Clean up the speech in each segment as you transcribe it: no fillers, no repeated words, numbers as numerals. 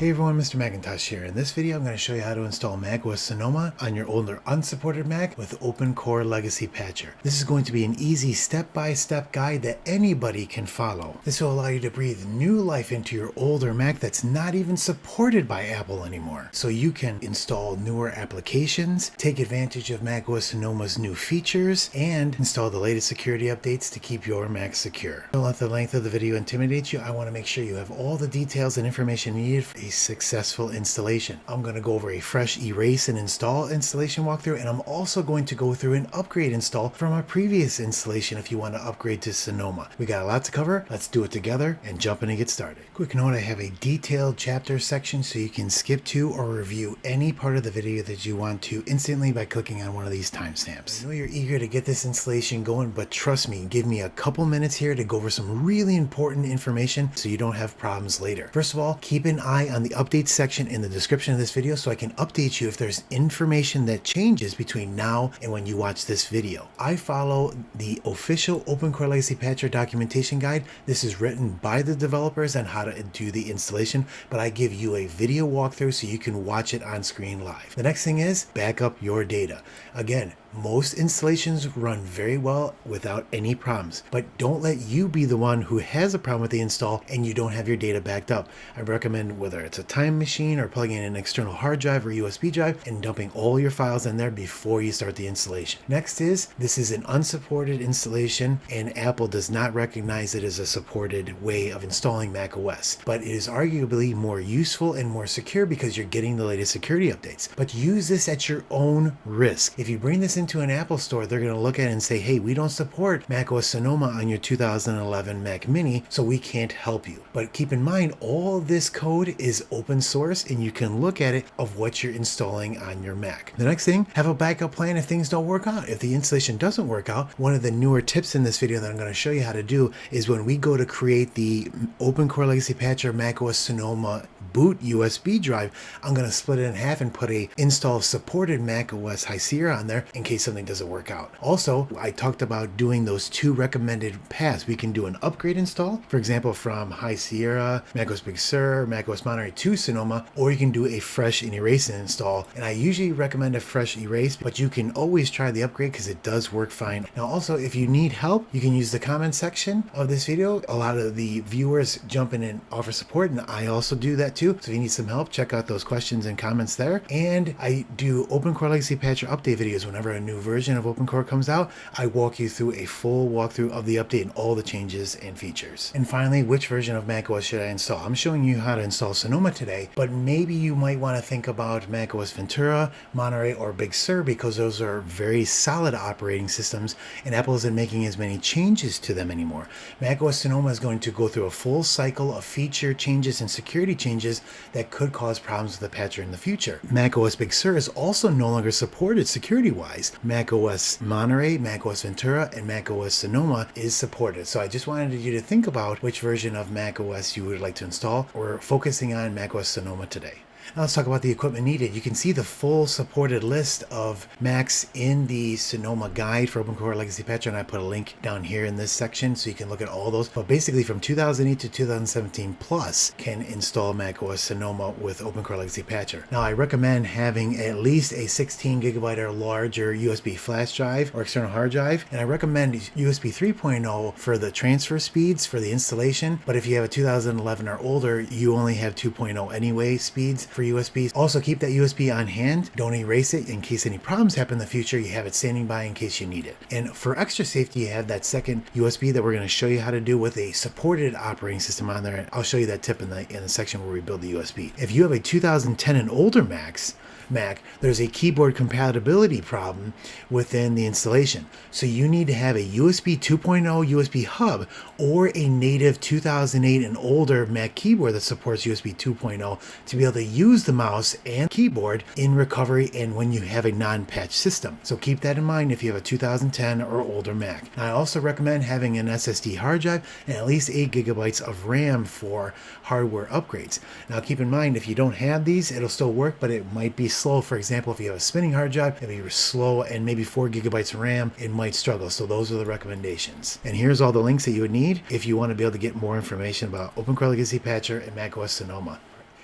Hey everyone, Mr. Macintosh here. In this video, I'm going to show you how to install macOS Sonoma on your older unsupported Mac with OpenCore Legacy Patcher. This is going to be an easy step-by-step guide that anybody can follow. This will allow you to breathe new life into your older Mac that's not even supported by Apple anymore. So you can install newer applications, take advantage of macOS Sonoma's new features, and install the latest security updates to keep your Mac secure. Don't let the length of the video intimidate you. I want to make sure you have all the details and information needed for a successful installation. I'm going to go over a fresh erase and install installation walkthrough, and I'm also going to go through an upgrade install from a previous installation if you want to upgrade to Sonoma. We got a lot to cover. Let's do it together and jump in and get started. Quick note, I have a detailed chapter section so you can skip to or review any part of the video that you want to instantly by clicking on one of these timestamps. I know you're eager to get this installation going, but trust me, give me a couple minutes here to go over some really important information so you don't have problems later. First of all, keep an eye on the updates section in the description of this video so I can update you if there's information that changes between now and when you watch this video. I follow the official OpenCore Legacy Patcher documentation guide. This is written by the developers on how to do the installation, but I give you a video walkthrough so you can watch it on screen live. The next thing is back up your data. Again, most installations run very well without any problems, but don't let you be the one who has a problem with the install and you don't have your data backed up. I recommend whether it's a time machine or plugging in an external hard drive or USB drive and dumping all your files in there before you start the installation. Next is, this is an unsupported installation and Apple does not recognize it as a supported way of installing macOS, but it is arguably more useful and more secure because you're getting the latest security updates. But use this at your own risk. If you bring this into an Apple store, they're going to look at it and say, hey, we don't support macOS Sonoma on your 2011 Mac Mini, so we can't help you. But keep in mind, all this code is open source and you can look at it of what you're installing on your Mac. The next thing, have a backup plan if things don't work out. If the installation doesn't work out, one of the newer tips in this video that I'm going to show you how to do is when we go to create the OpenCore Legacy Patcher macOS Sonoma boot USB drive, I'm going to split it in half and put a install supported macOS High Sierra on there in case something doesn't work out. Also, I talked about doing those two recommended paths. We can do an upgrade install, for example, from High Sierra, macOS Big Sur, macOS Monterey to Sonoma, or you can do a fresh and erase and install. And I usually recommend a fresh erase, but you can always try the upgrade because it does work fine. Now, also, if you need help, you can use the comment section of this video. A lot of the viewers jump in and offer support, and I also do that too. So if you need some help, check out those questions and comments there. And I do OpenCore Legacy Patcher update videos whenever a new version of OpenCore comes out. I walk you through a full walkthrough of the update and all the changes and features. And finally, which version of macOS should I install? I'm showing you how to install Sonoma today, but maybe you might want to think about macOS Ventura, Monterey, or Big Sur because those are very solid operating systems and Apple isn't making as many changes to them anymore. macOS Sonoma is going to go through a full cycle of feature changes and security changes that could cause problems with the patcher in the future. macOS Big Sur is also no longer supported security-wise. macOS Monterey, macOS Ventura, and macOS Sonoma is supported. So I just wanted you to think about which version of macOS you would like to install. We're focusing on macOS Sonoma today. Now let's talk about the equipment needed. You can see the full supported list of Macs in the Sonoma guide for OpenCore Legacy Patcher, and I put a link down here in this section so you can look at all those. But basically from 2008 to 2017 plus can install macOS Sonoma with OpenCore Legacy Patcher. Now I recommend having at least a 16 gigabyte or larger USB flash drive or external hard drive, and I recommend USB 3.0 for the transfer speeds for the installation. But if you have a 2011 or older, you only have 2.0 anyway speeds for USB. Also keep that USB on hand. Don't erase it in case any problems happen in the future. You have it standing by in case you need it. And for extra safety, you have that second USB that we're going to show you how to do with a supported operating system on there. I'll show you that tip in the section where we build the USB. If you have a 2010 and older Mac, there's a keyboard compatibility problem within the installation. So you need to have a USB 2.0 USB hub or a native 2008 and older Mac keyboard that supports USB 2.0 to be able to use the mouse and keyboard in recovery and when you have a non-patch system. So keep that in mind if you have a 2010 or older Mac. I also recommend having an SSD hard drive and at least 8 gigabytes of RAM for hardware upgrades. Now keep in mind, if you don't have these, it'll still work, but it might be slow. For example, if you have a spinning hard drive, it'll be slow, and maybe 4 gigabytes of RAM, it might struggle. So those are the recommendations. And here's all the links that you would need if you want to be able to get more information about OpenCore Legacy Patcher and macOS Sonoma.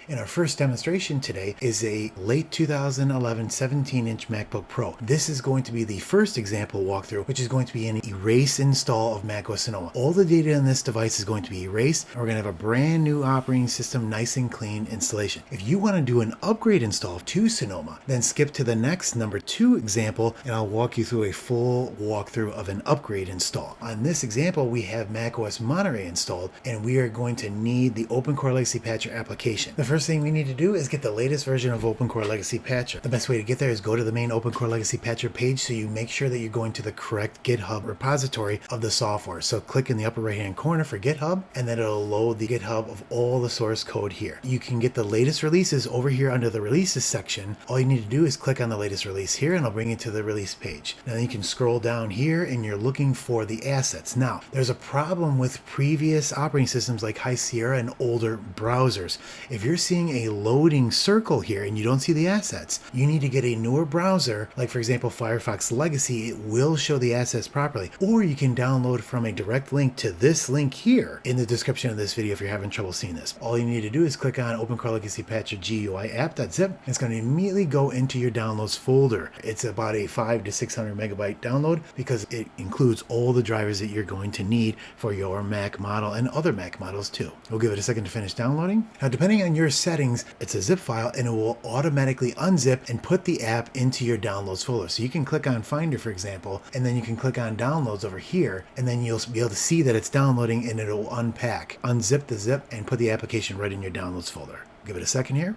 And our first demonstration today is a late 2011 17-inch MacBook Pro. This is going to be the first example walkthrough, which is going to be an erase install of macOS Sonoma. All the data on this device is going to be erased, and we're going to have a brand new operating system, nice and clean installation. If you want to do an upgrade install to Sonoma, then skip to the next number 2 example, and I'll walk you through a full walkthrough of an upgrade install. On this example, we have macOS Monterey installed, and we are going to need the OpenCore Legacy Patcher application. The first thing we need to do is get the latest version of OpenCore Legacy Patcher. The best way to get there is go to the main OpenCore Legacy Patcher page, so you make sure that you're going to the correct GitHub repository of the software. So click in the upper right hand corner for GitHub, and then it'll load the GitHub of all the source code here. You can get the latest releases over here under the releases section. All you need to do is click on the latest release here, and it'll bring you to the release page. Now you can scroll down here and you're looking for the assets. Now there's a problem with previous operating systems like High Sierra and older browsers. If you're seeing a loading circle here and you don't see the assets, you need to get a newer browser, like for example Firefox Legacy. It will show the assets properly, or you can download from a direct link to this link here in the description of this video if you're having trouble seeing this. All you need to do is click on OpenCore Legacy Patcher-GUI.app.zip. It's going to immediately go into your downloads folder. It's about a 500 to 600 megabyte download because it includes all the drivers that you're going to need for your Mac model and other Mac models too. We'll give it a second to finish downloading. Now depending on your settings, it's a zip file and it will automatically unzip and put the app into your downloads folder. So you can click on Finder, for example, and then you can click on downloads over here, and then you'll be able to see that it's downloading and it'll unpack, unzip the zip and put the application right in your downloads folder. Give it a second here.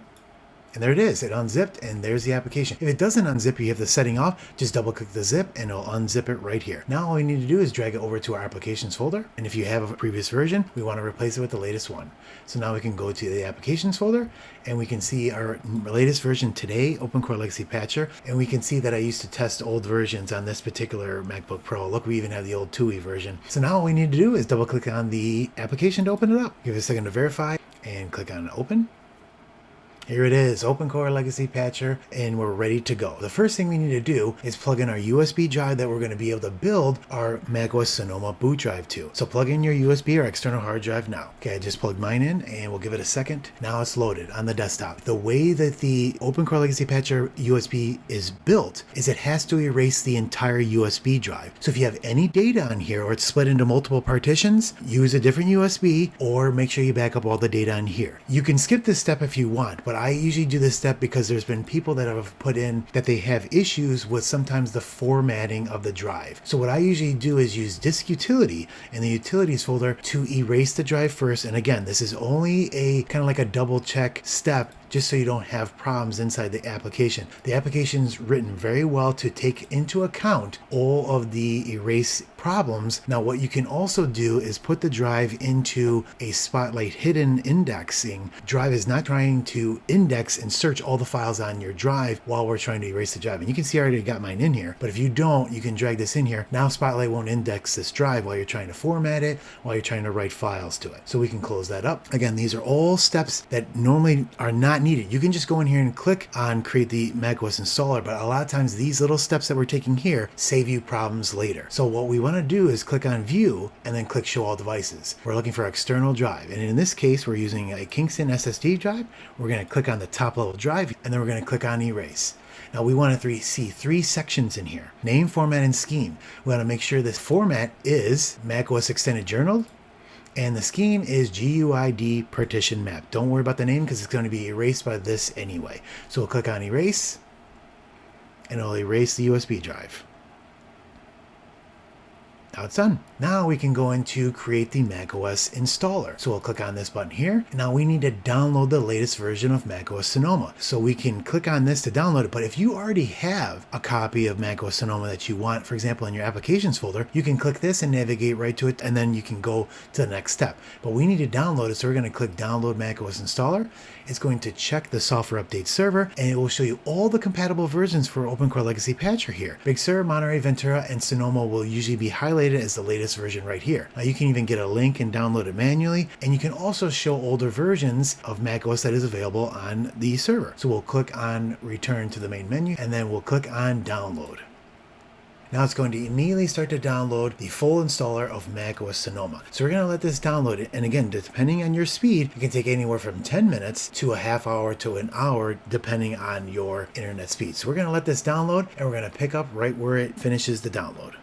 And there it is, it unzipped, and there's the application. If it doesn't unzip, you have the setting off, just double click the zip and it'll unzip it right here. Now all you need to do is drag it over to our applications folder. And if you have a previous version, we want to replace it with the latest one. So now we can go to the applications folder and we can see our latest version today, OpenCore Legacy Patcher. And we can see that I used to test old versions on this particular MacBook Pro. Look, we even have the old TUI version. So now all we need to do is double click on the application to open it up. Give it a second to verify and click on open. Here it is, OpenCore Legacy Patcher, and we're ready to go. The first thing we need to do is plug in our USB drive that we're going to be able to build our macOS Sonoma boot drive to. So plug in your USB or external hard drive now. Okay, I just plugged mine in and we'll give it a second. Now it's loaded on the desktop. The way that the OpenCore Legacy Patcher USB is built is it has to erase the entire USB drive. So if you have any data on here or it's split into multiple partitions, use a different USB or make sure you back up all the data on here. You can skip this step if you want, but I usually do this step because there's been people that have put in that they have issues with sometimes the formatting of the drive. So what I usually do is use disk utility in the utilities folder to erase the drive first. And again, this is only a kind of like a double check step, just so you don't have problems inside the application. The application's written very well to take into account all of the erase problems. Now what you can also do is put the drive into a Spotlight hidden indexing. Drive is not trying to index and search all the files on your drive while we're trying to erase the drive. And you can see I already got mine in here, but if you don't, you can drag this in here. Now Spotlight won't index this drive while you're trying to format it, while you're trying to write files to it. So we can close that up. Again, these are all steps that normally are not needed. You can just go in here and click on create the macOS installer, but a lot of times these little steps that we're taking here save you problems later. So what we want to do is click on view and then click show all devices. We're looking for external drive, and in this case we're using a Kingston SSD drive. We're going to click on the top level drive and then we're going to click on erase. Now we want to see 3 sections in here: name, format, and scheme. We want to make sure this format is macOS Extended Journal, and the scheme is GUID partition map. Don't worry about the name because it's going to be erased by this anyway. So we'll click on erase and it'll erase the USB drive. Now it's done. Now we can go into create the macOS installer. So we'll click on this button here. Now we need to download the latest version of macOS Sonoma. So we can click on this to download it. But if you already have a copy of macOS Sonoma that you want, for example, in your applications folder, you can click this and navigate right to it, and then you can go to the next step. But we need to download it, so we're going to click download macOS installer. It's going to check the software update server, and it will show you all the compatible versions for OpenCore Legacy Patcher here. Big Sur, Monterey, Ventura, and Sonoma will usually be highlighted as the latest version right here. Now you can even get a link and download it manually, and you can also show older versions of macOS that is available on the server. So we'll click on return to the main menu, and then we'll click on download. Now it's going to immediately start to download the full installer of macOS Sonoma. So we're going to let this download. And again, depending on your speed, it can take anywhere from 10 minutes to a half hour to an hour, depending on your internet speed. So we're going to let this download, and we're going to pick up right where it finishes the download.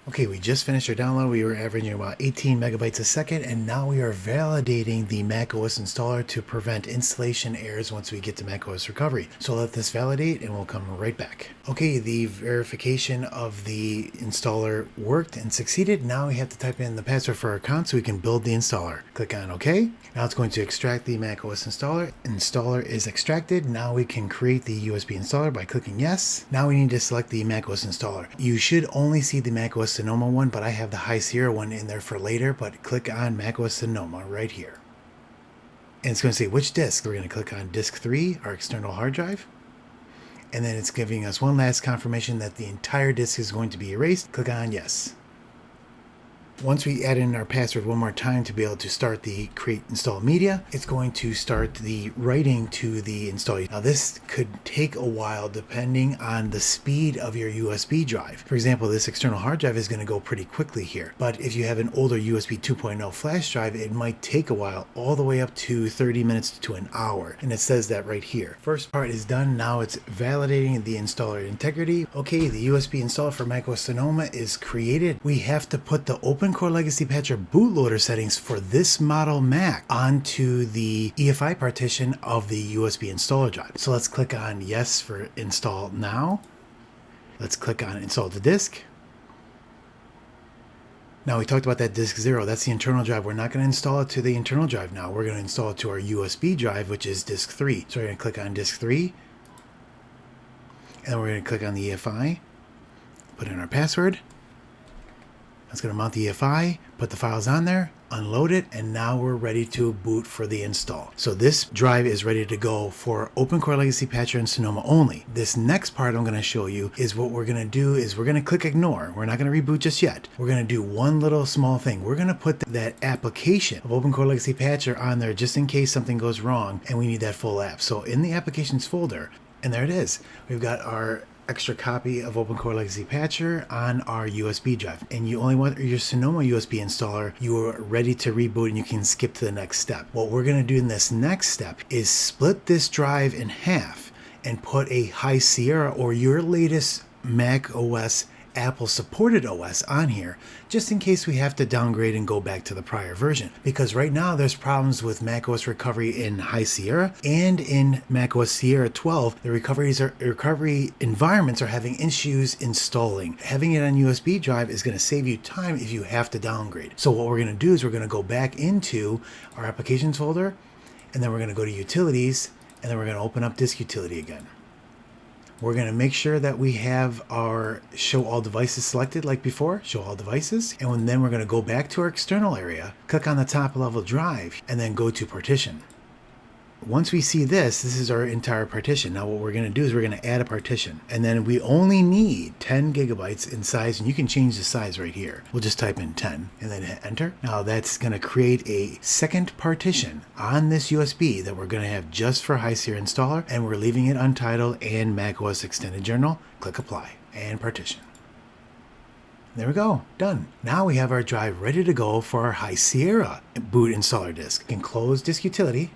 Okay, we just finished our download. We were averaging about 18 megabytes a second, and now we are validating the macOS installer to prevent installation errors once we get to macOS recovery. So let this validate, and we'll come right back. Okay, the verification of the installer worked and succeeded. Now we have to type in the password for our account so we can build the installer. Click on OK. Now it's going to extract the macOS installer. Installer is extracted. Now we can create the USB installer by clicking yes. Now we need to select the macOS installer. You should only see the macOS Sonoma one, but I have the High Sierra one in there for later, but click on macOS Sonoma right here. And it's going to say which disk. We're going to click on disk 3, our external hard drive. And then it's giving us one last confirmation that the entire disk is going to be erased. Click on yes. Once we add in our password one more time to be able to start the create install media, it's going to start the writing to the install. Now this could take a while depending on the speed of your USB drive. For example, this external hard drive is going to go pretty quickly here, but if you have an older USB 2.0 flash drive, it might take a while, all the way up to 30 minutes to an hour. And it says that right here. First part is done. Now it's validating the installer integrity. Okay, the USB installer for macOS Sonoma is created. We have to put the OpenCore Legacy Patcher bootloader settings for this model Mac onto the EFI partition of the USB installer drive. So let's click on yes for install now. Let's click on install to disk. Now we talked about that disk 0, that's the internal drive. We're not going to install it to the internal drive now. We're going to install it to our USB drive, which is disk 3. So we're going to click on disk 3. And then we're going to click on the EFI, put in our password. That's going to mount the EFI, put the files on there, unload it, and now we're ready to boot for the install. So this drive is ready to go for OpenCore Legacy Patcher and Sonoma only. This next part I'm going to show you is what we're going to do is we're going to click ignore. We're not going to reboot just yet. We're going to do one little small thing. We're going to put that application of OpenCore Legacy Patcher on there just in case something goes wrong and we need that full app. So in the applications folder, and there it is, we've got our extra copy of OpenCore Legacy Patcher on our USB drive, and you only want your Sonoma USB installer. You are ready to reboot and you can skip to the next step. What we're going to do in this next step is split this drive in half and put a High Sierra or your latest Mac OS Apple supported OS on here, just in case we have to downgrade and go back to the prior version. Because right now there's problems with macOS recovery in High Sierra and in macOS Sierra 12. The recovery environments are having issues installing. Having it on USB drive is going to save you time if you have to downgrade. So what we're going to do is we're going to go back into our applications folder, and then we're going to go to utilities, and then we're going to open up disk utility again. We're going to make sure that we have our show all devices selected like before, show all devices. And then we're going to go back to our external area, click on the top level drive, and then go to partition. Once we see this is our entire partition. Now what we're going to do is we're going to add a partition. And then we only need 10 gigabytes in size, and you can change the size right here. We'll just type in 10 and then hit enter. Now that's going to create a second partition on this USB that we're going to have just for High Sierra installer, and we're leaving it untitled and macOS extended journal. Click apply and partition. There we go, done. Now we have our drive ready to go for our High Sierra boot installer disk. We can close disk utility.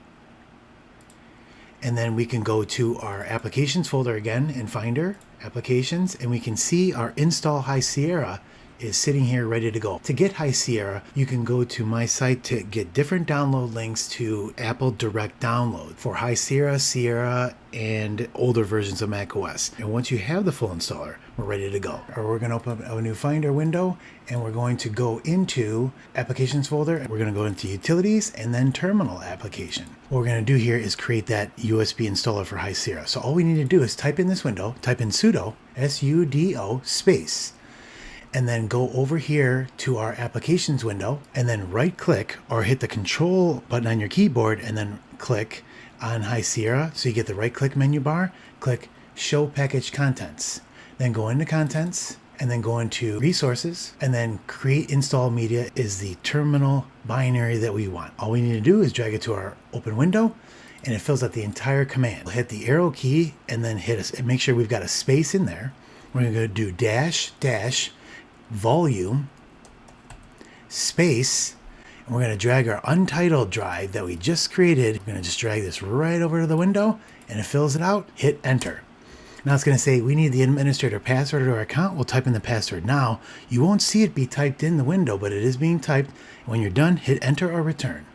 And then we can go to our applications folder again in Finder, Applications, and we can see our install High Sierra is sitting here ready to go. To get High Sierra, you can go to my site to get different download links to Apple Direct Download for High Sierra, Sierra, and older versions of macOS. And once you have the full installer, we're ready to go. Or we're going to open up a new Finder window, and we're going to go into Applications folder. We're going to go into Utilities and then Terminal Application. What we're going to do here is create that USB installer for High Sierra. So all we need to do is type in this window, type in sudo, sudo space, and then go over here to our applications window and then right click or hit the control button on your keyboard and then click on High Sierra. So you get the right click menu bar, click show package contents, then go into contents and then go into resources and then create install media is the terminal binary that we want. All we need to do is drag it to our open window and it fills out the entire command. We'll hit the arrow key and then hit us and make sure we've got a space in there. we're going to do dash volume space, and we're going to drag our untitled drive that we just created. We're going to just drag this right over to the window, and it fills it out. Hit enter. Now it's going to say we need the administrator password to our account. We'll type in the password now. You won't see it be typed in the window, but it is being typed. When you're done, hit enter or return.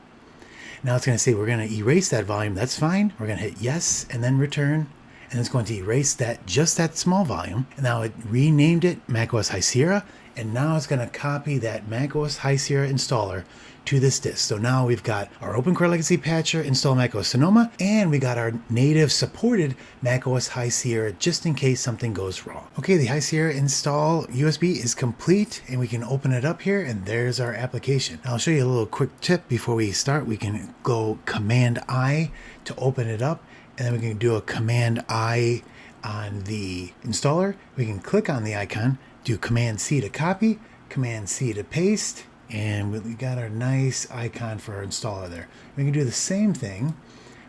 Now it's going to say we're going to erase that volume. That's fine. We're going to hit yes and then return. And it's going to erase that, just that small volume. And now it renamed it macOS High Sierra. And now it's going to copy that macOS High Sierra installer to this disk. So now we've got our OpenCore Legacy Patcher install macOS Sonoma, and we got our native supported macOS High Sierra just in case something goes wrong. Okay, the High Sierra install USB is complete, and we can open it up here, and there's our application. Now I'll show you a little quick tip before we start. We can go Command I to open it up, and then we can do a Command I on the installer. We can click on the icon, do Command C to copy, Command C to paste, and we got our nice icon for our installer there. We can do the same thing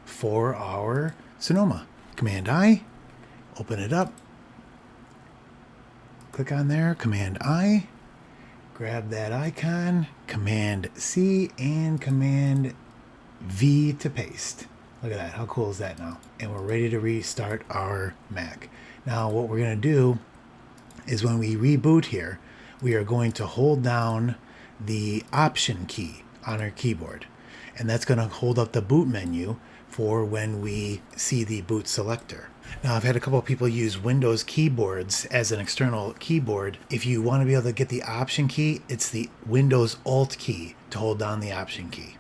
for our Sonoma. Command I, open it up, click on there, Command I, grab that icon, Command C, and Command V to paste. Look at that, how cool is that now? And we're ready to restart our Mac. Now what we're going to do is when we reboot here, we are going to hold down the Option key on our keyboard, and that's going to hold up the boot menu for when we see the boot selector. Now I've had a couple of people use Windows keyboards as an external keyboard. If you want to be able to get the Option key, it's the Windows Alt key to hold down the Option key.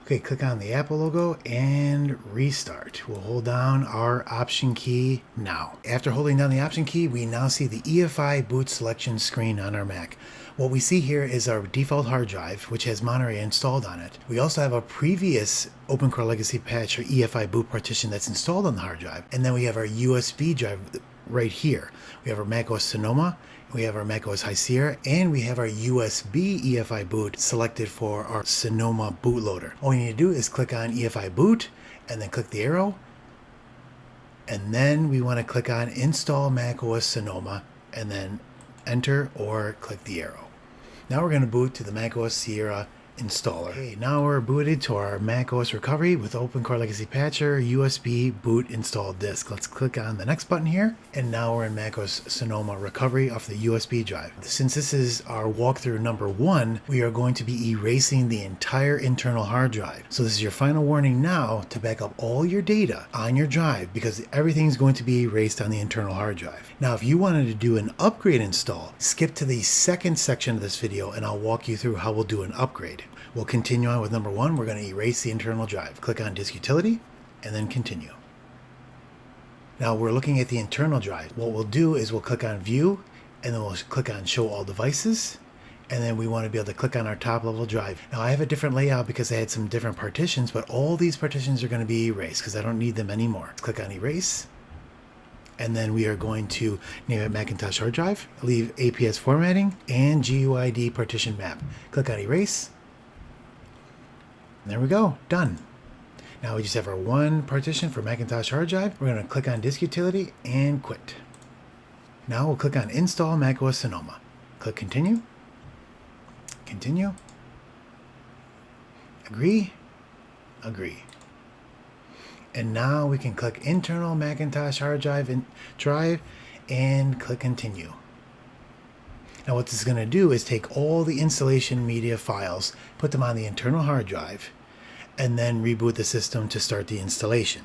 Okay, click on the Apple logo and restart. We'll hold down our Option key now. After holding down the Option key, we now see the EFI boot selection screen on our Mac. What we see here is our default hard drive, which has Monterey installed on it. We also have a previous OpenCore Legacy Patcher EFI Boot partition that's installed on the hard drive. And then we have our USB drive right here. We have our macOS Sonoma, we have our macOS High Sierra, and we have our USB EFI Boot selected for our Sonoma bootloader. All you need to do is click on EFI Boot, and then click the arrow. And then we want to click on Install macOS Sonoma, and then enter or click the arrow. Now we're going to boot to the macOS Sierra installer. Okay, now we're booted to our macOS recovery with OpenCore Legacy Patcher USB Boot Install disk. Let's click on the next button here, and now we're in macOS Sonoma recovery off the USB drive. Since this is our walkthrough number 1, we are going to be erasing the entire internal hard drive. So this is your final warning now to back up all your data on your drive, because everything's going to be erased on the internal hard drive. Now if you wanted to do an upgrade install, skip to the second section of this video and I'll walk you through how we'll do an upgrade. We'll continue on with number 1. We're going to erase the internal drive. Click on Disk Utility and then continue. Now we're looking at the internal drive. What we'll do is we'll click on View, and then we'll click on Show All Devices, and then we want to be able to click on our top level drive. Now I have a different layout because I had some different partitions, but all these partitions are going to be erased because I don't need them anymore. Let's click on Erase, and then we are going to name it Macintosh hard drive, leave APFS formatting, and GUID partition map. Click on Erase. There we go, done. Now we just have our one partition for Macintosh hard drive. We're going to click on Disk Utility and quit. Now we'll click on Install macOS Sonoma. Click Continue. Continue. Agree. Agree. And now we can click Internal Macintosh hard drive and click Continue. Now what this is going to do is take all the installation media files, put them on the internal hard drive, and then reboot the system to start the installation.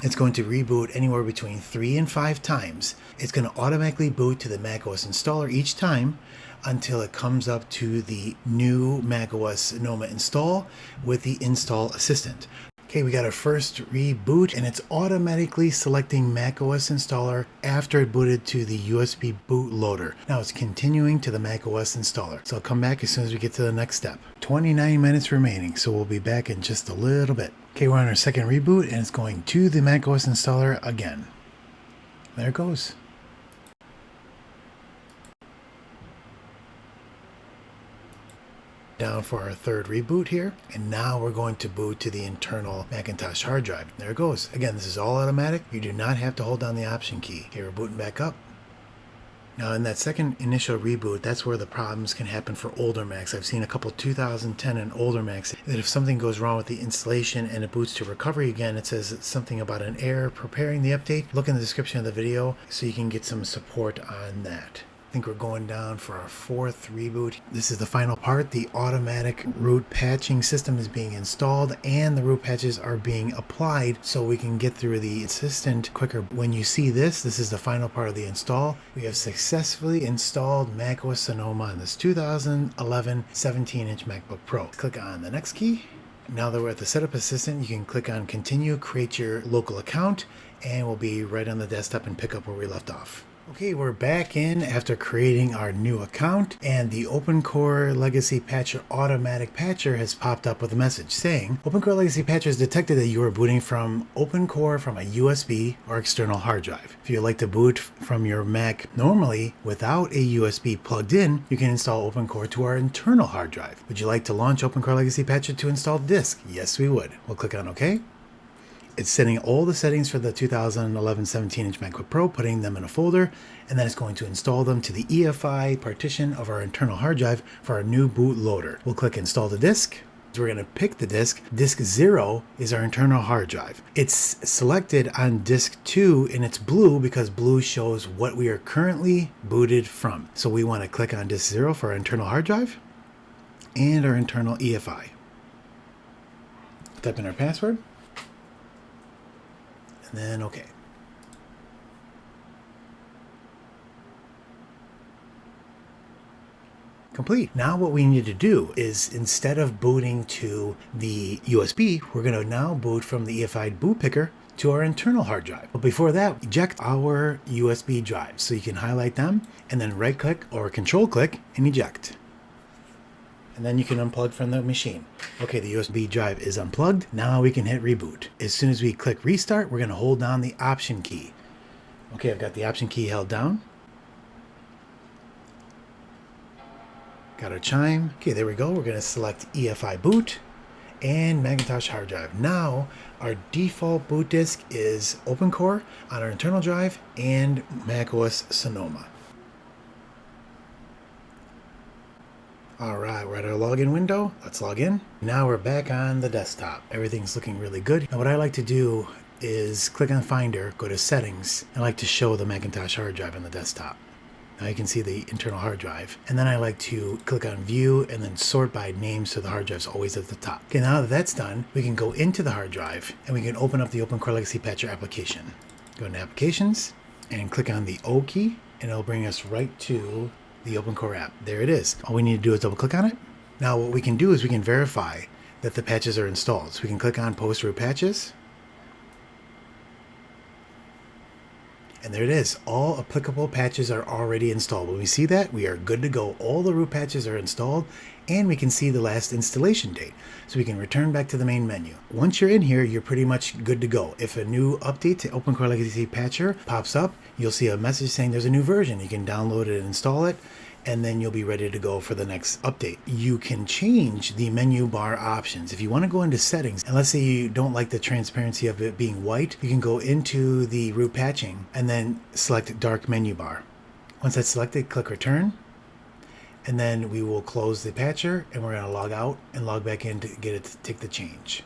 It's going to reboot anywhere between 3 and 5 times. It's going to automatically boot to the macOS installer each time until it comes up to the new macOS Sonoma install with the install assistant. Okay, we got our first reboot, and it's automatically selecting macOS installer after it booted to the USB bootloader. Now it's continuing to the macOS installer. So I'll come back as soon as we get to the next step. 29 minutes remaining, so we'll be back in just a little bit. Okay, we're on our second reboot, and it's going to the macOS installer again. There it goes. Down for our third reboot here, and now we're going to boot to the internal Macintosh hard drive. There it goes. Again, this is all automatic. You do not have to hold down the Option key. Okay, we're booting back up. Now in that second initial reboot, that's where the problems can happen for older Macs. I've seen a couple 2010 and older Macs that if something goes wrong with the installation and it boots to recovery again, it says something about an error preparing the update. Look in the description of the video so you can get some support on that. I think we're going down for our 4th reboot. This is the final part. The automatic root patching system is being installed and the root patches are being applied so we can get through the assistant quicker. When you see this is the final part of the install. We have successfully installed macOS Sonoma on this 2011 17-inch MacBook Pro. Click on the next key. Now that we're at the setup assistant, you can click on continue, create your local account, and we'll be right on the desktop and pick up where we left off. Okay, we're back in after creating our new account, and the OpenCore Legacy Patcher automatic patcher has popped up with a message saying, OpenCore Legacy Patcher has detected that you are booting from OpenCore from a USB or external hard drive. If you'd like to boot from your Mac normally without a USB plugged in, you can install OpenCore to our internal hard drive. Would you like to launch OpenCore Legacy Patcher to install disk? Yes, we would. We'll click on OK. It's setting all the settings for the 2011 17-inch MacBook Pro, putting them in a folder, and then it's going to install them to the EFI partition of our internal hard drive for our new boot loader. We'll click Install the disk. We're going to pick the disk. Disk 0 is our internal hard drive. It's selected on disk 2 and it's blue because blue shows what we are currently booted from. So we want to click on disk 0 for our internal hard drive and our internal EFI. Type in our password. And then OK. Complete. Now what we need to do is, instead of booting to the USB, we're going to now boot from the EFI boot picker to our internal hard drive. But before that, eject our USB drives. So you can highlight them and then right click or control click and eject. And then you can unplug from the machine. Okay, the USB drive is unplugged. Now we can hit reboot. As soon as we click restart, we're going to hold down the option key. Okay, I've got the option key held down. Got our chime. Okay, there we go. We're going to select EFI boot and Macintosh hard drive. Now our default boot disk is OpenCore on our internal drive and macOS Sonoma. All right, we're at our login window. Let's log in. Now we're back on the desktop. Everything's looking really good. Now what I like to do is click on Finder, go to Settings. I like to show the Macintosh hard drive on the desktop. Now you can see the internal hard drive. And then I like to click on View and then sort by name so the hard drive's always at the top. Okay, now that that's done, we can go into the hard drive and we can open up the OpenCore Legacy Patcher application. Go into Applications and click on the O key and it'll bring us right to the OpenCore app. There it is. All we need to do is double click on it. Now what we can do is we can verify that the patches are installed. So we can click on Post Root Patches. And there it is. All applicable patches are already installed. When we see that, we are good to go. All the root patches are installed and we can see the last installation date. So we can return back to the main menu. Once you're in here, you're pretty much good to go. If a new update to OpenCore Legacy Patcher pops up, you'll see a message saying there's a new version. You can download it and install it, and then you'll be ready to go for the next update. You can change the menu bar options. If you want to go into settings, and let's say you don't like the transparency of it being white, you can go into the root patching and then select dark menu bar. Once that's selected, click return, and then we will close the patcher and we're going to log out and log back in to get it to take the change.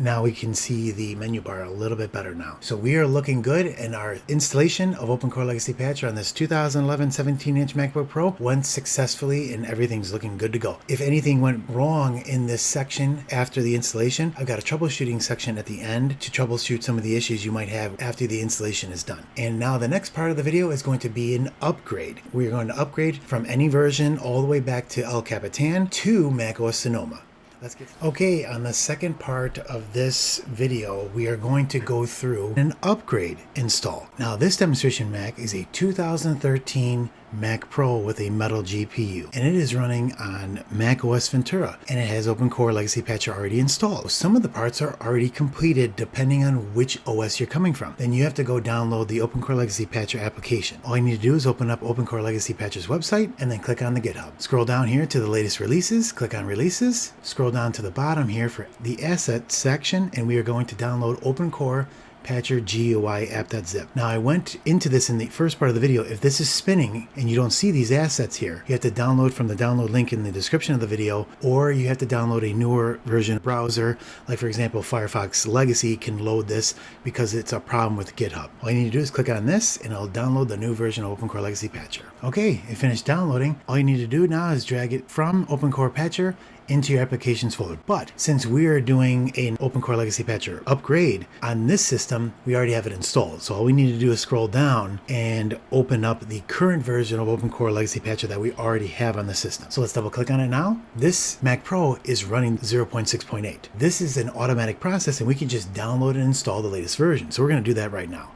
Now we can see the menu bar a little bit better now. So we are looking good, and our installation of OpenCore Legacy Patcher on this 2011 17-inch MacBook Pro went successfully and everything's looking good to go. If anything went wrong in this section after the installation, I've got a troubleshooting section at the end to troubleshoot some of the issues you might have after the installation is done. And now the next part of the video is going to be an upgrade. We're going to upgrade from any version all the way back to El Capitan to macOS Sonoma. Let's get okay, on the second part of this video, we are going to go through an upgrade install. Now this demonstration Mac is a 2013 Mac Pro with a metal GPU, and it is running on macOS Ventura, and it has OpenCore Legacy Patcher already installed. Some of the parts are already completed depending on which OS you're coming from. Then you have to go download the OpenCore Legacy Patcher application. All you need to do is open up OpenCore Legacy Patcher's website and then click on the GitHub. Scroll down here to the latest releases, click on releases, scroll down to the bottom here for the assets section, and we are going to download OpenCore OpenCore-Patcher-GUI.app.zip. Now I went into this in the first part of the video. If this is spinning and you don't see these assets here, you have to download from the download link in the description of the video, or you have to download a newer version of browser. Like for example, Firefox Legacy can load this because it's a problem with GitHub. All you need to do is click on this and it'll download the new version of OpenCore Legacy Patcher. Okay, it finished downloading. All you need to do now is drag it from OpenCore Patcher into your applications folder. But since we are doing an OpenCore Legacy Patcher upgrade on this system, we already have it installed. So all we need to do is scroll down and open up the current version of OpenCore Legacy Patcher that we already have on the system. So let's double click on it now. This Mac Pro is running 0.6.8. This is an automatic process and we can just download and install the latest version. So we're going to do that right now.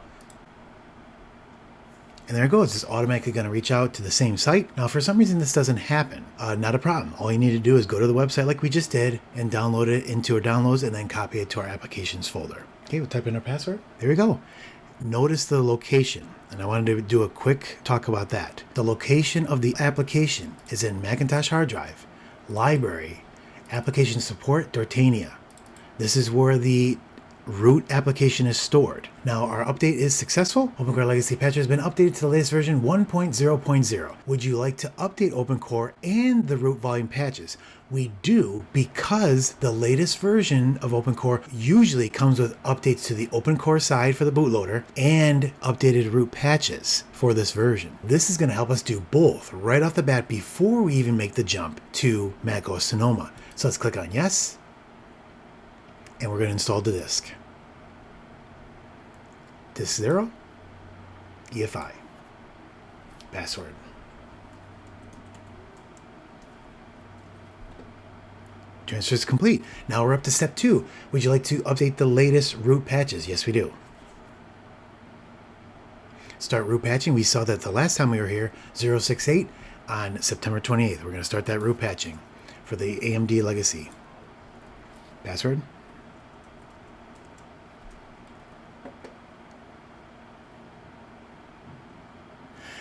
And there it goes. It's automatically going to reach out to the same site. Now, for some reason, this doesn't happen. Not a problem. All you need to do is go to the website like we just did and download it into our downloads and then copy it to our applications folder. Okay, we'll type in our password. There we go. Notice the location. And I wanted to do a quick talk about that. The location of the application is in Macintosh hard drive, library, application support, Dortania. This is where the root application is stored. Now our update is successful. OpenCore Legacy Patcher has been updated to the latest version 1.0.0. Would you like to update OpenCore and the root volume patches? We do, because the latest version of OpenCore usually comes with updates to the OpenCore side for the bootloader and updated root patches for this version. This is going to help us do both right off the bat before we even make the jump to macOS Sonoma. So let's click on yes. And we're going to install the disk. Disk 0, EFI, password. Transfer is complete. Now we're up to step 2. Would you like to update the latest root patches? Yes, we do. Start root patching. We saw that the last time we were here, 068 on September 28th. We're going to start that root patching for the AMD Legacy. Password.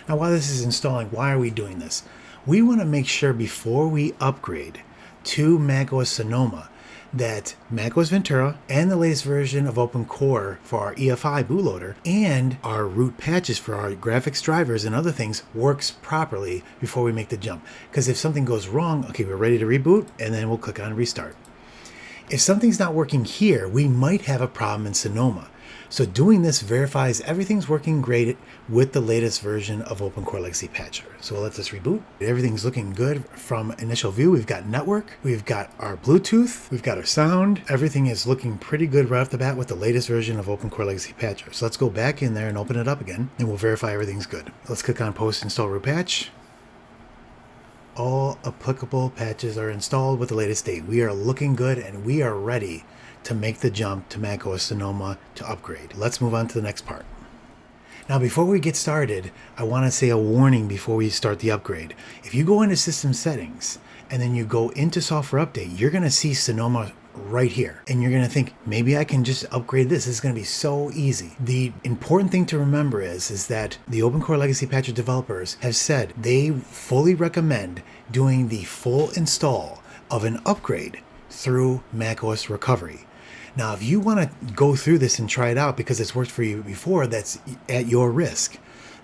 Now, while this is installing, why are we doing this? We want to make sure before we upgrade to macOS Sonoma that macOS Ventura and the latest version of OpenCore for our EFI bootloader and our root patches for our graphics drivers and other things works properly before we make the jump. Because if something goes wrong, okay, we're ready to reboot, and then we'll click on restart. If something's not working here, we might have a problem in Sonoma. So doing this verifies everything's working great with the latest version of OpenCore Legacy Patcher. So we'll let this reboot. Everything's looking good from initial view. We've got network, we've got our Bluetooth, we've got our sound. Everything is looking pretty good right off the bat with the latest version of OpenCore Legacy Patcher. So let's go back in there and open it up again, and we'll verify everything's good. Let's click on Post Install Root Patch. All applicable patches are installed with the latest date. We are looking good and we are ready to make the jump to macOS Sonoma to upgrade. Let's move on to the next part. Now, before we get started, I want to say a warning before we start the upgrade. If you go into System Settings and then you go into Software Update, you're going to see Sonoma right here. And you're going to think, maybe I can just upgrade this. This is going to be so easy. The important thing to remember is that the OpenCore Legacy Patcher developers have said they fully recommend doing the full install of an upgrade through macOS Recovery. Now, if you want to go through this and try it out because it's worked for you before, that's at your risk.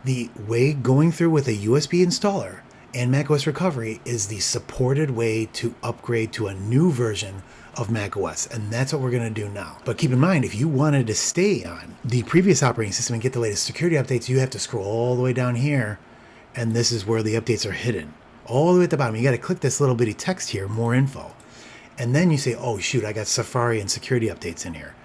The way going through with a USB installer and macOS Recovery is the supported way to upgrade to a new version of macOS, and that's what we're going to do now. But keep in mind, if you wanted to stay on the previous operating system and get the latest security updates, you have to scroll all the way down here, and this is where the updates are hidden. All the way at the bottom, you got to click this little bitty text here, more info. And then you say, oh shoot, I got Safari and security updates in here.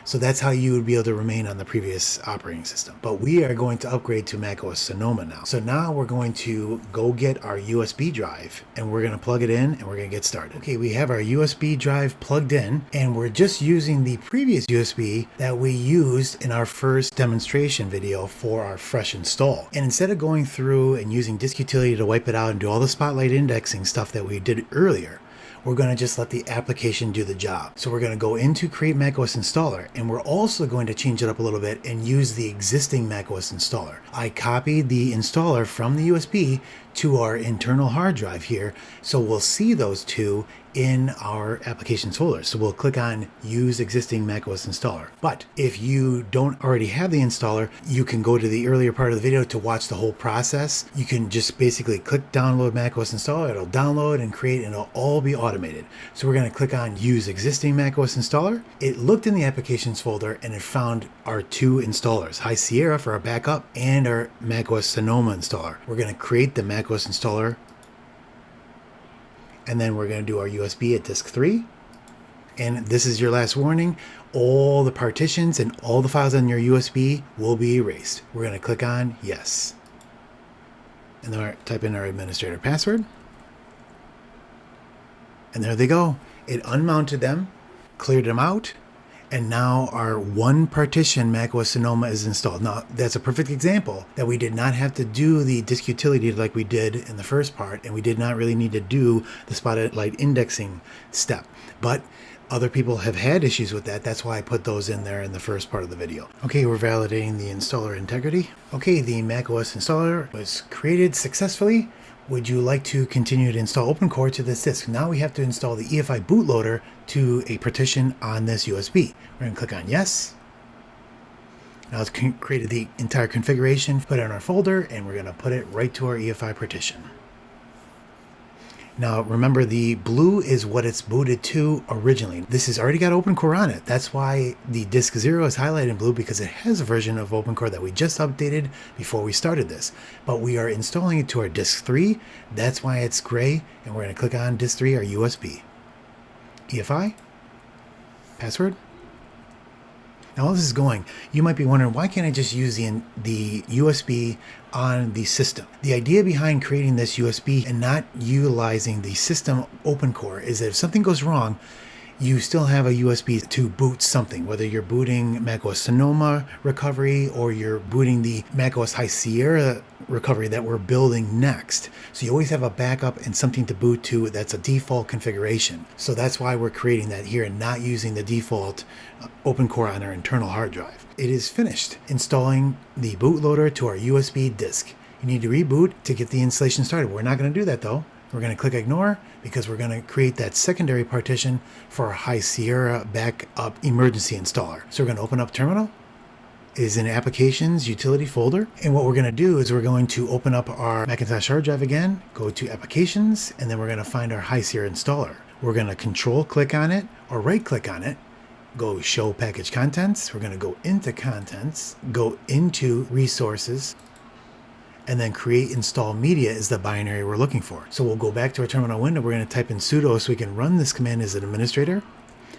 So that's how you would be able to remain on the previous operating system. But we are going to upgrade to macOS Sonoma now. So now we're going to go get our USB drive and we're going to plug it in and we're going to get started. Okay, we have our USB drive plugged in and we're just using the previous USB that we used in our first demonstration video for our fresh install. And instead of going through and using disk utility to wipe it out and do all the spotlight indexing stuff that we did earlier, we're going to just let the application do the job. So we're going to go into Create macOS Installer, and we're also going to change it up a little bit and use the existing macOS Installer. I copied the installer from the USB to our internal hard drive here. So we'll see those two in our applications folder. So we'll click on use existing macOS installer. But if you don't already have the installer, you can go to the earlier part of the video to watch the whole process. You can just basically click download macOS installer, it'll download and create, and it'll all be automated. So we're going to click on use existing macOS installer. It looked in the applications folder and it found our two installers, High Sierra for our backup and our macOS Sonoma installer. We're going to create the macOS installer, and then we're going to do our USB at disk 3. And this is your last warning. All the partitions and all the files on your USB will be erased. We're going to click on yes. And then we're type in our administrator password. And there they go. It unmounted them, cleared them out, and now our one partition macOS Sonoma is installed. Now, that's a perfect example that we did not have to do the disk utility like we did in the first part, and we did not really need to do the spotlight indexing step. But other people have had issues with that. That's why I put those in there in the first part of the video. Okay, we're validating the installer integrity. Okay, the macOS installer was created successfully. Would you like to continue to install OpenCore to this disk? Now we have to install the EFI bootloader to a partition on this USB. We're going to click on yes. Now it's created the entire configuration, put it in our folder, and we're going to put it right to our EFI partition. Now remember, the blue is what it's booted to originally. This has already got OpenCore on it. That's why the disk 0 is highlighted in blue, because it has a version of OpenCore that we just updated before we started this. But we are installing it to our disk 3. That's why it's gray, and we're going to click on disk 3, our USB. EFI, password. Now, while this is going, you might be wondering, why can't I just use the USB on the system? The idea behind creating this USB and not utilizing the system OpenCore is that if something goes wrong, you still have a USB to boot something, whether you're booting macOS Sonoma recovery or you're booting the macOS High Sierra recovery that we're building next. So you always have a backup and something to boot to that's a default configuration. So that's why we're creating that here and not using the default OpenCore on our internal hard drive. It is finished installing the bootloader to our USB disk. You need to reboot to get the installation started. We're not going to do that though. We're going to click ignore because we're going to create that secondary partition for our High Sierra backup emergency installer. So we're going to open up terminal. It is in applications utility folder. And what we're going to do is we're going to open up our Macintosh hard drive again, go to applications, and then we're going to find our High Sierra installer. We're going to control click on it or right click on it. Go show package contents. We're going to go into contents, go into resources, and then create install media is the binary we're looking for. So we'll go back to our terminal window. We're going to type in sudo so we can run this command as an administrator.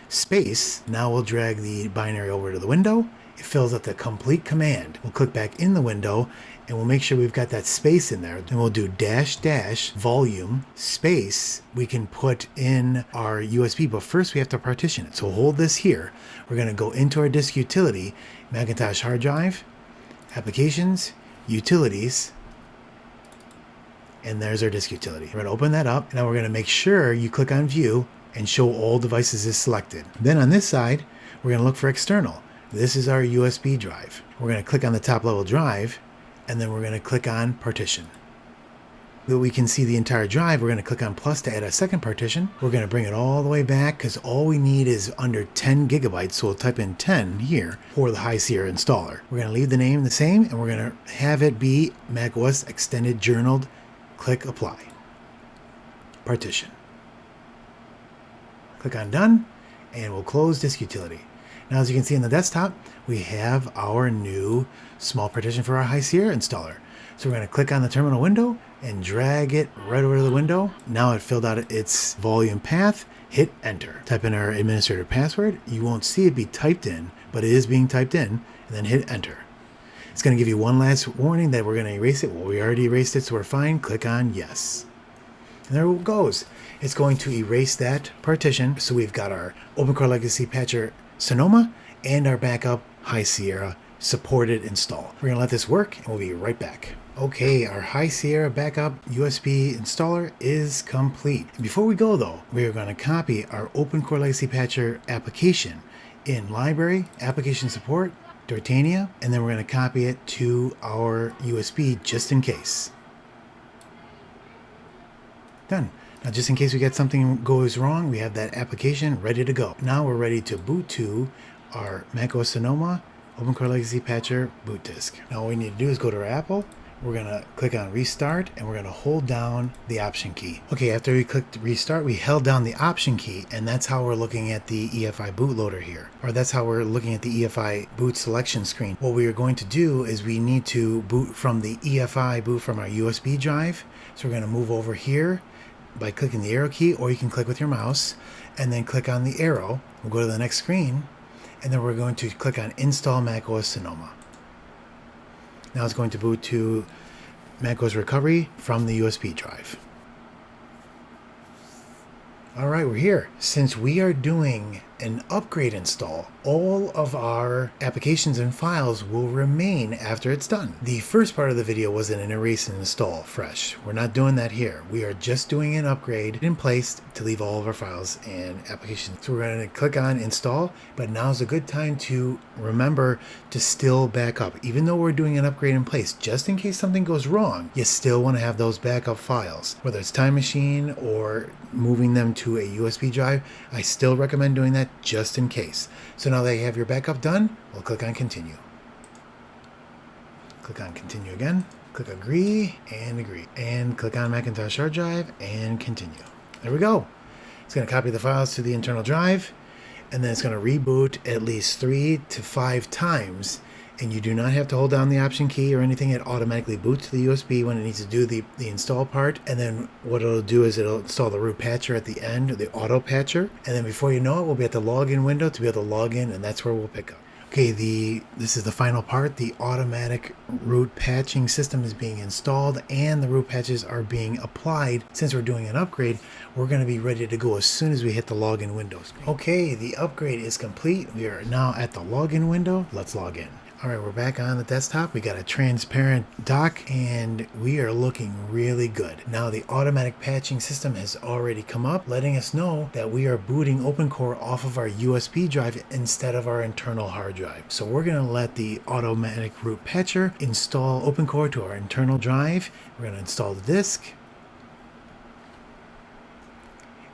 Space. Now we'll drag the binary over to the window. It fills up the complete command. We'll click back in the window and we'll make sure we've got that space in there. Then we'll do -- volume space. We can put in our USB, but first we have to partition it. So hold this here. We're going to go into our disk utility, Macintosh hard drive, applications, utilities, and there's our disk utility. We're going to open that up. Now we're going to make sure you click on view and show all devices is selected. Then on this side, we're going to look for external. This is our USB drive. We're going to click on the top level drive, and then we're going to click on partition. That we can see the entire drive, we're going to click on plus to add a second partition. We're going to bring it all the way back because all we need is under 10 gigabytes. So we'll type in 10 here for the High Sierra installer. We're going to leave the name the same, and we're going to have it be macOS Extended Journaled. Click apply. Partition. Click on done, and we'll close disk utility. Now, as you can see in the desktop, we have our new small partition for our High Sierra installer. So we're going to click on the terminal window and drag it right over to the window. Now it filled out its volume path. Hit enter. Type in our administrator password. You won't see it be typed in, but it is being typed in, and then hit enter. It's going to give you one last warning that we're going to erase it. Well, we already erased it, so we're fine. Click on yes. And there it goes. It's going to erase that partition. So we've got our OpenCore Legacy Patcher Sonoma and our backup High Sierra supported install. We're going to let this work and we'll be right back. Okay, our High Sierra backup USB installer is complete. And before we go though, we are going to copy our OpenCore Legacy Patcher application in Library, Application Support, Dortania, and then we're going to copy it to our USB just in case. Done. Now, just in case we get something goes wrong, we have that application ready to go. Now we're ready to boot to our macOS Sonoma OpenCore Legacy Patcher boot disk. Now all we need to do is go to our Apple. We're going to click on restart and we're going to hold down the option key. Okay, after we clicked restart, we held down the option key, and that's how we're looking at the EFI bootloader here. Or that's how we're looking at the EFI boot selection screen. What we are going to do is we need to boot from the EFI boot from our USB drive. So we're going to move over here by clicking the arrow key, or you can click with your mouse and then click on the arrow. We'll go to the next screen, and then we're going to click on Install macOS Sonoma. Now it's going to boot to macOS recovery from the USB drive. All right, we're here. Since we are doing an upgrade install, all of our applications and files will remain after it's done. The first part of the video was an erase and install fresh. We're not doing that here. We are just doing an upgrade in place to leave all of our files and applications. So we're going to click on install, but now's a good time to remember to still back up. Even though we're doing an upgrade in place, just in case something goes wrong, you still want to have those backup files. Whether it's Time Machine or moving them to a USB drive, I still recommend doing that just in case. So now that you have your backup done, we'll click on continue. Click on continue again, click agree, and click on Macintosh hard drive and continue. There we go. It's going to copy the files to the internal drive, and then it's going to reboot at least 3 to 5 times. And you do not have to hold down the option key or anything. It automatically boots to the USB when it needs to do the install part. And then what it'll do is it'll install the root patcher at the end, the auto patcher. And then before you know it, we'll be at the login window to be able to log in, and that's where we'll pick up. Okay, this is the final part. The automatic root patching system is being installed and the root patches are being applied. Since we're doing an upgrade, we're going to be ready to go as soon as we hit the login window screen. Okay, the upgrade is complete. We are now at the login window. Let's log in. All right, we're back on the desktop. We got a transparent dock and we are looking really good. Now the automatic patching system has already come up, letting us know that we are booting OpenCore off of our USB drive instead of our internal hard drive. So we're going to let the automatic root patcher install OpenCore to our internal drive. We're going to install the disk.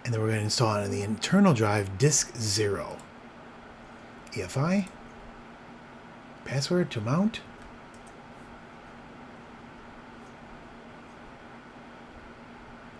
And then we're going to install on the internal drive disk 0. EFI. Password to mount.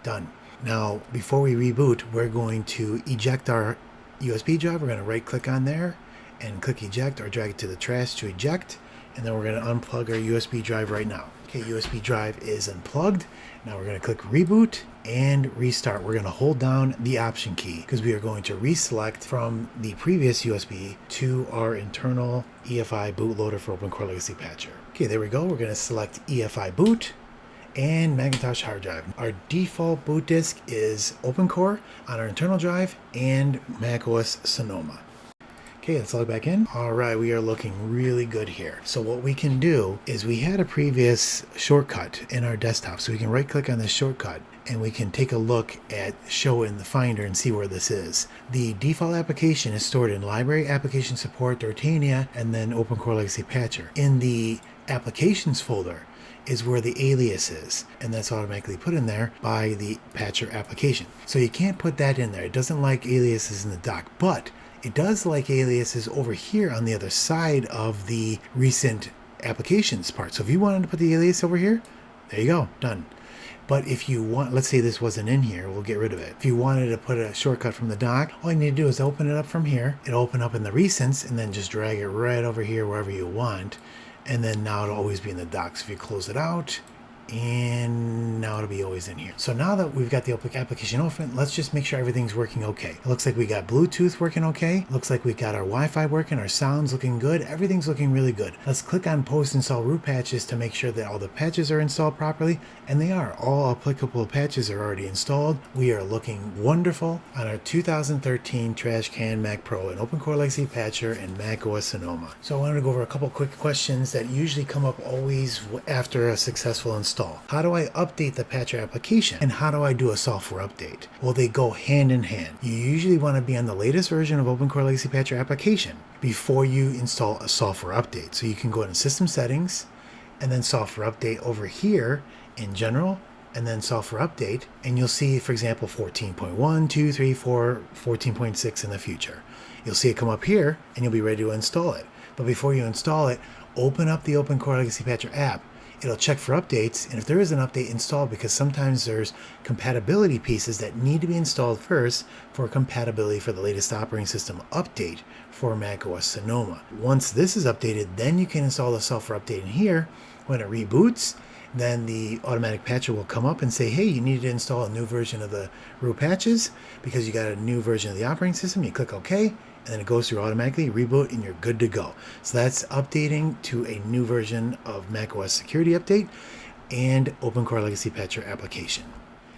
Done. Now, before we reboot, we're going to eject our USB drive. We're going to right click on there and click eject or drag it to the trash to eject. And then we're going to unplug our USB drive right now. Okay, USB drive is unplugged. Now we're going to click reboot and restart. We're going to hold down the option key because we are going to reselect from the previous USB to our internal EFI bootloader for OpenCore Legacy Patcher. Okay, there we go. We're going to select EFI Boot and Macintosh hard drive. Our default boot disk is OpenCore on our internal drive and macOS Sonoma. Okay, let's log back in. All right, we are looking really good here. So what we can do is we had a previous shortcut in our desktop. So we can right click on this shortcut and we can take a look at show in the Finder and see where this is. The default application is stored in Library, Application Support, Dortania, and then OpenCore Legacy Patcher. In the Applications folder is where the alias is, and that's automatically put in there by the Patcher application. So you can't put that in there. It doesn't like aliases in the dock, but it does like aliases over here on the other side of the recent applications part. So if you wanted to put the alias over here, there you go, done. But if you want, let's say this wasn't in here, we'll get rid of it. If you wanted to put a shortcut from the dock, all you need to do is open it up from here. It'll open up in the recents and then just drag it right over here wherever you want. And then now it'll always be in the dock. So if you close it out, and now it'll be always in here. So now that we've got the application open, let's just make sure everything's working okay. It looks like we got Bluetooth working okay. Looks like we got our Wi-Fi working, our sound's looking good. Everything's looking really good. Let's click on post install root patches to make sure that all the patches are installed properly, and they are. All applicable patches are already installed. We are looking wonderful on our 2013 Trash Can Mac Pro and OpenCore Legacy Patcher and macOS Sonoma. So I wanted to go over a couple quick questions that usually come up always after a successful install. How do I update the Patcher application? And how do I do a software update? Well, they go hand in hand. You usually want to be on the latest version of OpenCore Legacy Patcher application before you install a software update. So you can go into System Settings and then Software Update over here in General, and then software update, and you'll see, for example, 14.1, 2, 3, 4, 14.6 in the future. You'll see it come up here, and you'll be ready to install it. But before you install it, open up the OpenCore Legacy Patcher app. It'll check for updates, and if there is an update, install, because sometimes there's compatibility pieces that need to be installed first for compatibility for the latest operating system update for macOS Sonoma. Once this is updated, then you can install the software update in here. When it reboots, then the automatic patcher will come up and say, hey, you need to install a new version of the root patches because you got a new version of the operating system. You click OK, and then it goes through automatically, reboot, and you're good to go. So that's updating to a new version of macOS Security Update and OpenCore Legacy Patcher application.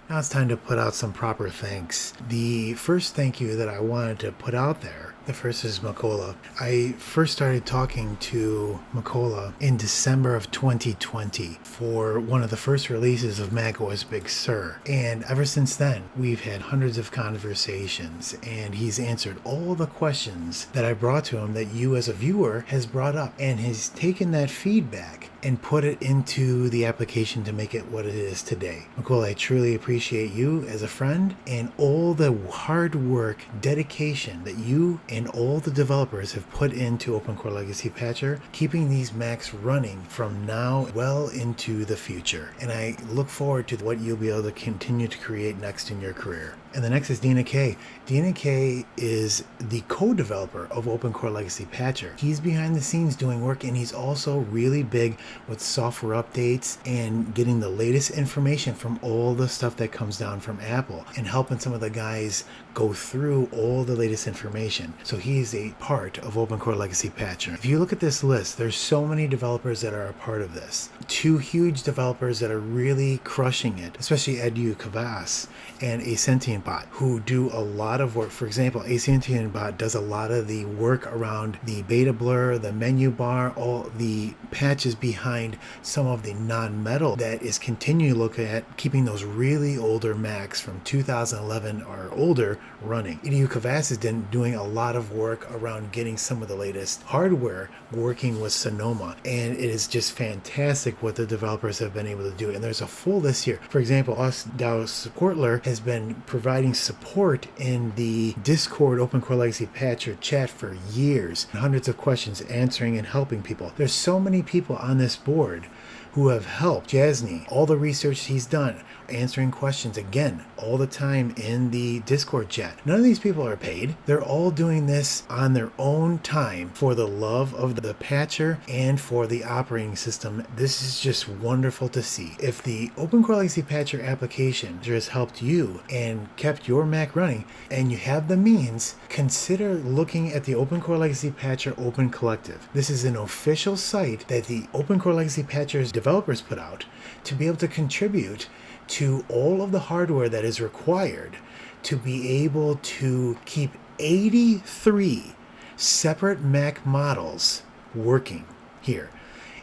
Now it's time to put out some proper thanks. The first thank you that I wanted to put out there, the first is Mykola. I first started talking to Mykola in December of 2020 for one of the first releases of macOS Big Sur. And ever since then, we've had hundreds of conversations, and he's answered all the questions that I brought to him that you as a viewer has brought up, and has taken that feedback and put it into the application to make it what it is today. Mykola, I truly appreciate you as a friend and all the hard work, dedication that you and all the developers have put into OpenCore Legacy Patcher, keeping these Macs running from now well into the future. And I look forward to what you'll be able to continue to create next in your career. And the next is Dhinak. Dhinak is the co-developer of OpenCore Legacy Patcher. He's behind the scenes doing work, and he's also really big with software updates and getting the latest information from all the stuff that comes down from Apple, and helping some of the guys go through all the latest information. So he's a part of OpenCore Legacy Patcher. If you look at this list, there's so many developers that are a part of this. Two huge developers that are really crushing it, especially Edu Kavas and ASentientBot, who do a lot of work. For example, ASentientBot does a lot of the work around the beta blur, the menu bar, all the patches behind some of the non-metal that is continuing to look at keeping those really older Macs from 2011 or older running. Edu Kavas is doing a lot of work around getting some of the latest hardware working with Sonoma, and it is just fantastic what the developers have been able to do. And there's a full list here. For example, Supportler has been providing support in the Discord OpenCore Legacy Patcher chat for years. Hundreds of questions, answering and helping people. There's so many people on this board who have helped Jasny, all the research he's done, answering questions again all the time in the Discord chat. None of these people are paid. They're all doing this on their own time for the love of the patcher and for the operating system. This is just wonderful to see. If the OpenCore Legacy Patcher application has helped you and kept your Mac running, and you have the means, consider looking at the OpenCore Legacy Patcher Open Collective. This is an official site that the OpenCore Legacy Patcher's developers put out to be able to contribute to all of the hardware that is required to be able to keep 83 separate Mac models working here.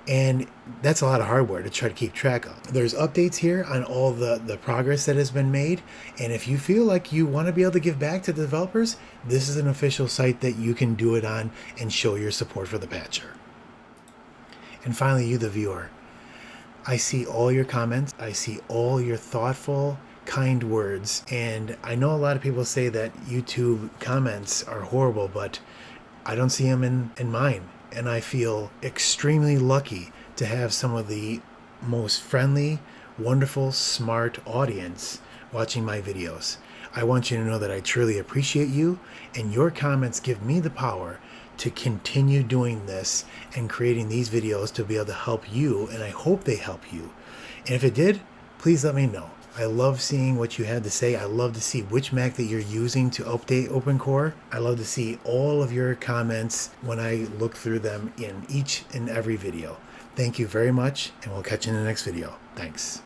And that's a lot of hardware to try to keep track of. There's updates here on all the progress that has been made. And if you feel like you want to be able to give back to the developers, this is an official site that you can do it on and show your support for the patcher. And finally, you, the viewer. I see all your comments. I see all your thoughtful, kind words. And I know a lot of people say that YouTube comments are horrible, but I don't see them in mine. And I feel extremely lucky to have some of the most friendly, wonderful, smart audience watching my videos. I want you to know that I truly appreciate you, and your comments give me the power to continue doing this and creating these videos to be able to help you, and I hope they help you. And if it did, please let me know. I love seeing what you had to say. I love to see which Mac that you're using to update OpenCore. I love to see all of your comments when I look through them in each and every video. Thank you very much, and we'll catch you in the next video. Thanks.